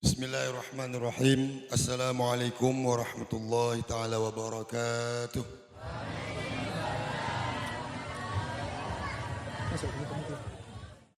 Bismillahirrahmanirrahim. Assalamualaikum warahmatullahi taala wabarakatuh.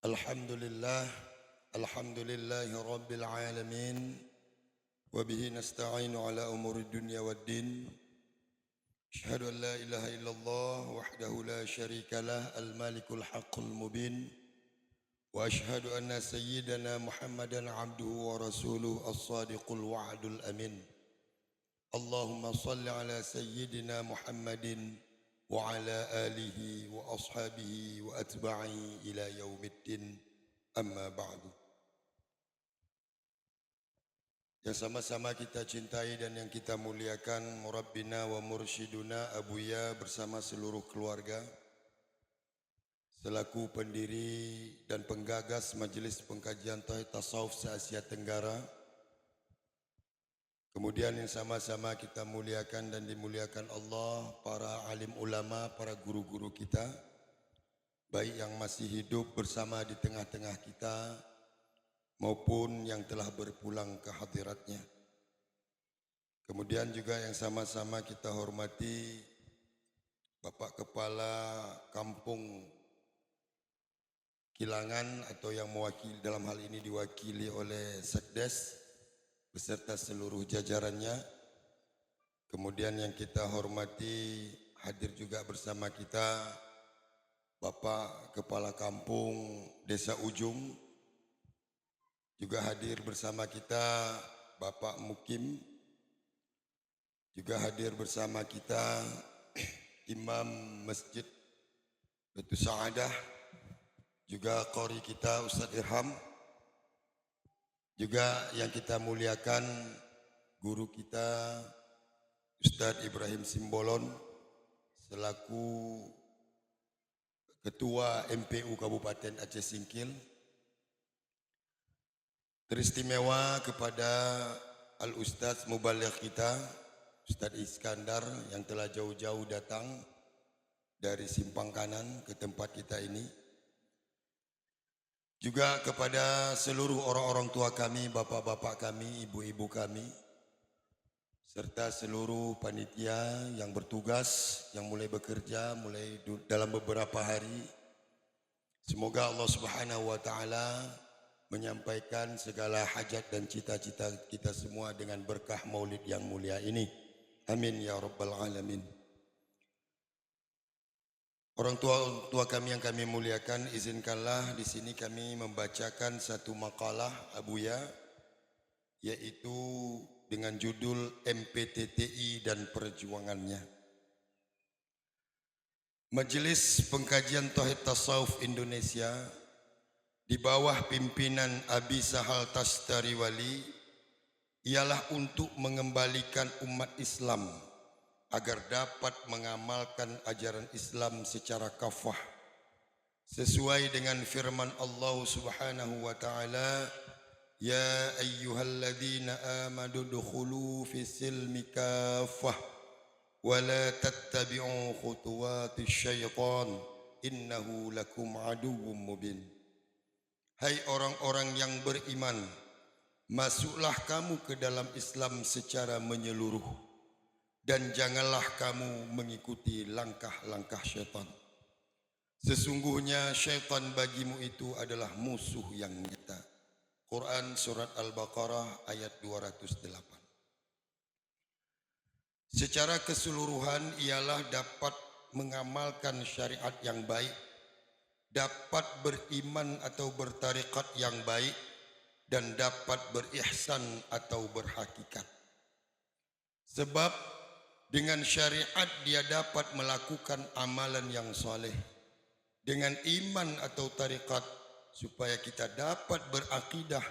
Alhamdulillah, alhamdulillahi rabbil alamin. Wa bihi nasta'inu ala umuri dunya waddin. Asyhadu an la ilaha illallah wahdahu la syarika lah al-malikul haqqul mubin. وأشهد أن سيدنا محمدا عبده ورسوله الصادق الوعد الأمين اللهم صل على سيدنا محمد وعلى آله وأصحابه وأتباعه إلى يوم الدين أما بعد. Yang sama-sama kita cintai dan yang kita muliakan Murabbina wa Mursyiduna Abuya bersama seluruh keluarga, selaku pendiri dan penggagas Majelis Pengkajian Tauhid Tasawuf se-Asia Tenggara. Kemudian yang sama-sama kita muliakan dan dimuliakan Allah, para alim ulama, para guru-guru kita, baik yang masih hidup bersama di tengah-tengah kita, maupun yang telah berpulang ke hadiratnya. Kemudian juga yang sama-sama kita hormati Bapak Kepala Kampung Kilangan atau yang mewakili, dalam hal ini diwakili oleh Sekdes beserta seluruh jajarannya. Kemudian yang kita hormati, hadir juga bersama kita Bapak Kepala Kampung Desa Ujung, juga hadir bersama kita Bapak Mukim, juga hadir bersama kita Imam Masjid Batu Sa'adah, juga qori kita Ustadz Irham, juga yang kita muliakan guru kita Ustadz Ibrahim Simbolon selaku Ketua MPU Kabupaten Aceh Singkil. Teristimewa kepada Al-Ustadz Mubaligh kita Ustadz Iskandar yang telah jauh-jauh datang dari Simpang Kanan ke tempat kita ini. Juga kepada seluruh orang-orang tua kami, bapak-bapak kami, ibu-ibu kami, serta seluruh panitia yang bertugas, yang mulai bekerja, mulai dalam beberapa hari. Semoga Allah Subhanahu wa Ta'ala menyampaikan segala hajat dan cita-cita kita semua dengan berkah maulid yang mulia ini. Amin ya Rabbal Alamin. Orang tua kami yang kami muliakan, izinkanlah di sini kami membacakan satu makalah Abuya, yaitu dengan judul MPTTI dan Perjuangannya. Majelis Pengkajian Tauhid Tasawuf Indonesia di bawah pimpinan Abi Sahal Tastariwali ialah untuk mengembalikan umat Islam agar dapat mengamalkan ajaran Islam secara kafah sesuai dengan firman Allah Subhanahu wa taala, ya ayyuhalladzina amanu dukhulu fis-silmi kafah wa la tattabi'u khutuwatis syaitan innahu lakum aduwwum mubin. Hai orang-orang yang beriman, masuklah kamu ke dalam Islam secara menyeluruh dan janganlah kamu mengikuti langkah-langkah syaitan. Sesungguhnya syaitan bagimu itu adalah musuh yang nyata. Quran Surat Al-Baqarah ayat 208. Secara keseluruhan ialah dapat mengamalkan syariat yang baik, dapat beriman atau bertarikat yang baik, dan dapat berihsan atau berhakikat. Sebab dengan syariat dia dapat melakukan amalan yang soleh. Dengan iman atau tarikat supaya kita dapat berakidah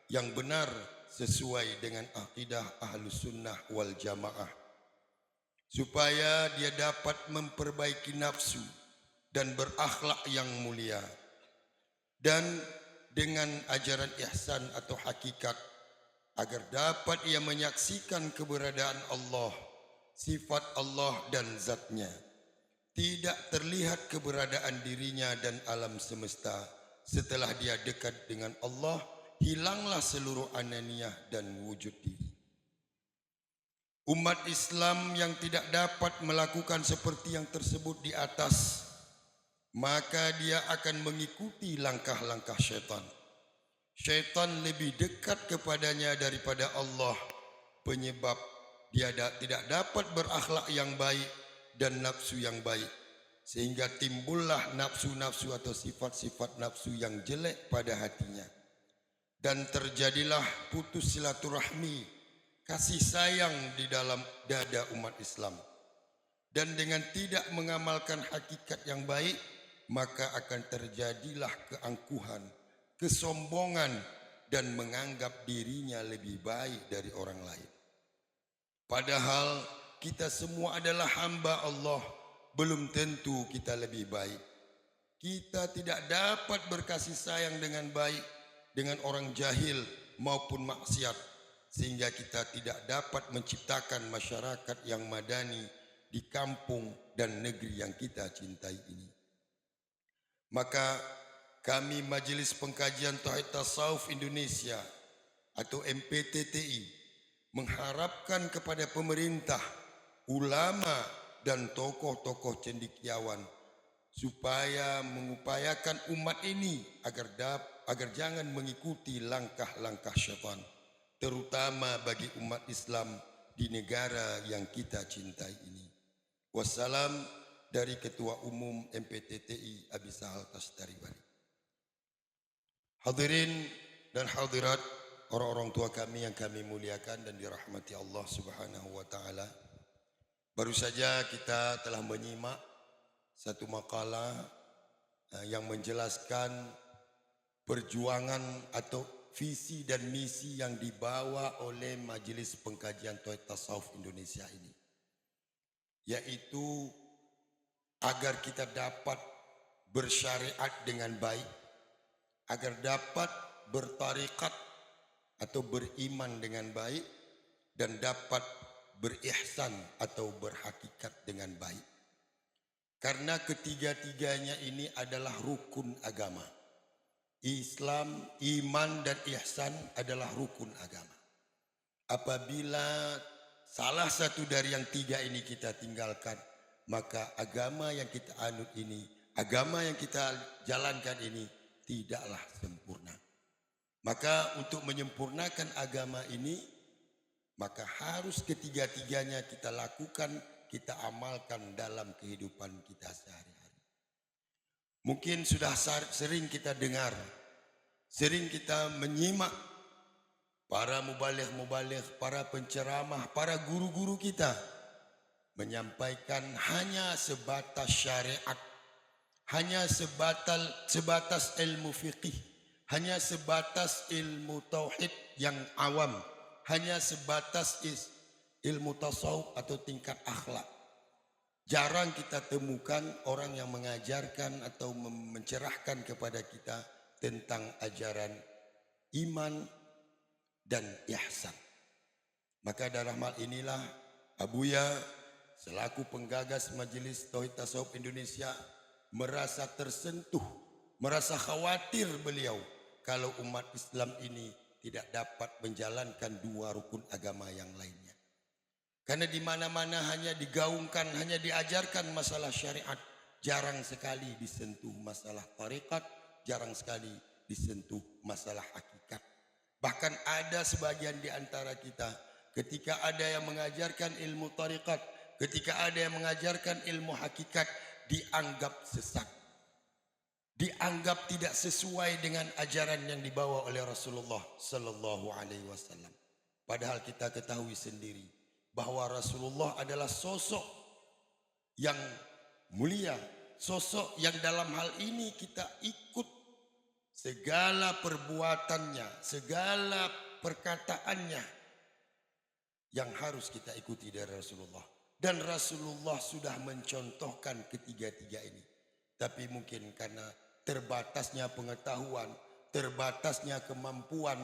yang benar sesuai dengan akidah Ahlus Sunnah wal Jamaah. Supaya dia dapat memperbaiki nafsu dan berakhlak yang mulia. Dan dengan ajaran ihsan atau hakikat agar dapat ia menyaksikan keberadaan Allah, sifat Allah dan zatnya. Tidak terlihat keberadaan dirinya dan alam semesta setelah dia dekat dengan Allah hilanglah seluruh ananiah dan wujud diri. Umat Islam yang tidak dapat melakukan seperti yang tersebut di atas, maka dia akan mengikuti langkah-langkah syaitan. Syaitan lebih dekat kepadanya daripada Allah, penyebab dia tidak dapat berakhlak yang baik dan nafsu yang baik, sehingga timbullah nafsu-nafsu atau sifat-sifat nafsu yang jelek pada hatinya, dan terjadilah putus silaturahmi, kasih sayang di dalam dada umat Islam. Dan dengan tidak mengamalkan hakikat yang baik, maka akan terjadilah keangkuhan, kesombongan, dan menganggap dirinya lebih baik dari orang lain. Padahal kita semua adalah hamba Allah, belum tentu kita lebih baik. Kita tidak dapat berkasih sayang dengan baik dengan orang jahil maupun maksiat, sehingga kita tidak dapat menciptakan masyarakat yang madani di kampung dan negeri yang kita cintai ini. Maka kami Majelis Pengkajian Tauhid Tasawuf Indonesia atau MPTTI mengharapkan kepada pemerintah, ulama dan tokoh-tokoh cendekiawan supaya mengupayakan umat ini agar jangan mengikuti langkah-langkah syaitan, terutama bagi umat Islam di negara yang kita cintai ini. Wassalam dari Ketua Umum MPTTI Abi Sahal Tasdari Bali. Hadirin dan hadirat, orang-orang tua kami yang kami muliakan dan dirahmati Allah Subhanahu wa taala. Baru saja kita telah menyimak satu makalah yang menjelaskan perjuangan atau visi dan misi yang dibawa oleh Majelis Pengkajian Tauhid Tasawuf Indonesia ini, yaitu agar kita dapat bersyariat dengan baik, agar dapat bertarikat atau beriman dengan baik, dan dapat berihsan atau berhakikat dengan baik. Karena ketiga-tiganya ini adalah rukun agama. Islam, iman, dan ihsan adalah rukun agama. Apabila salah satu dari yang tiga ini kita tinggalkan, maka agama yang kita anut ini, agama yang kita jalankan ini tidaklah sempurna. Maka untuk menyempurnakan agama ini, maka harus ketiga-tiganya kita lakukan, kita amalkan dalam kehidupan kita sehari-hari. Mungkin sudah sering kita dengar, sering kita menyimak para mubaligh-mubaligh, para penceramah, para guru-guru kita menyampaikan hanya sebatas syariat, hanya sebatas ilmu fiqih, hanya sebatas ilmu tauhid yang awam, hanya sebatas ilmu tasawuf atau tingkat akhlak. Jarang kita temukan orang yang mengajarkan atau mencerahkan kepada kita tentang ajaran iman dan ihsan. Maka dalam hal inilah Abuya selaku penggagas Majelis Tauhid Tasawuf Indonesia merasa tersentuh, merasa khawatir beliau kalau umat Islam ini tidak dapat menjalankan dua rukun agama yang lainnya. Karena di mana-mana hanya digaungkan, hanya diajarkan masalah syariat, jarang sekali disentuh masalah tarekat, jarang sekali disentuh masalah hakikat. Bahkan ada sebagian di antara kita, ketika ada yang mengajarkan ilmu tarekat, ketika ada yang mengajarkan ilmu hakikat, dianggap sesat, dianggap tidak sesuai dengan ajaran yang dibawa oleh Rasulullah Sallallahu Alaihi Wasallam. Padahal kita ketahui sendiri bahwa Rasulullah adalah sosok yang mulia, sosok yang dalam hal ini kita ikut segala perbuatannya, segala perkataannya yang harus kita ikuti dari Rasulullah. Dan Rasulullah sudah mencontohkan ketiga-tiga ini. Tapi mungkin karena terbatasnya pengetahuan, terbatasnya kemampuan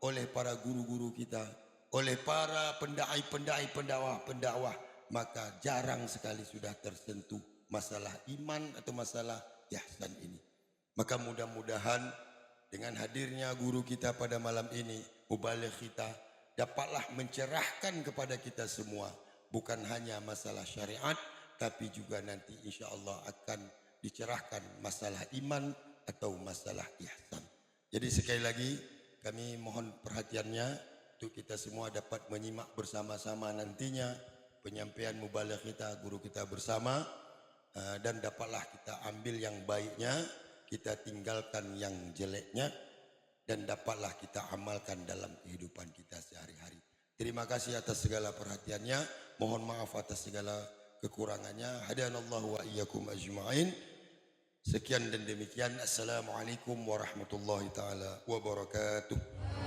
oleh para guru-guru kita, oleh para pendai-pendai, pendakwah-pendakwah, maka jarang sekali sudah tersentuh masalah iman atau masalah ihsan ini. Maka mudah-mudahan dengan hadirnya guru kita pada malam ini, mubaligh kita, dapatlah mencerahkan kepada kita semua, bukan hanya masalah syariat, tapi juga nanti insya Allah akan dicerahkan masalah iman atau masalah ihsan. Jadi sekali lagi kami mohon perhatiannya untuk kita semua dapat menyimak bersama-sama nantinya penyampaian mubaligh kita, guru kita bersama, dan dapatlah kita ambil yang baiknya, kita tinggalkan yang jeleknya, dan dapatlah kita amalkan dalam kehidupan kita sehari-hari. Terima kasih atas segala perhatiannya, mohon maaf atas segala kekurangannya. Hadanallahu wa iyyakum ajma'in. Sekian dan demikian. Assalamualaikum warahmatullahi taala wabarakatuh.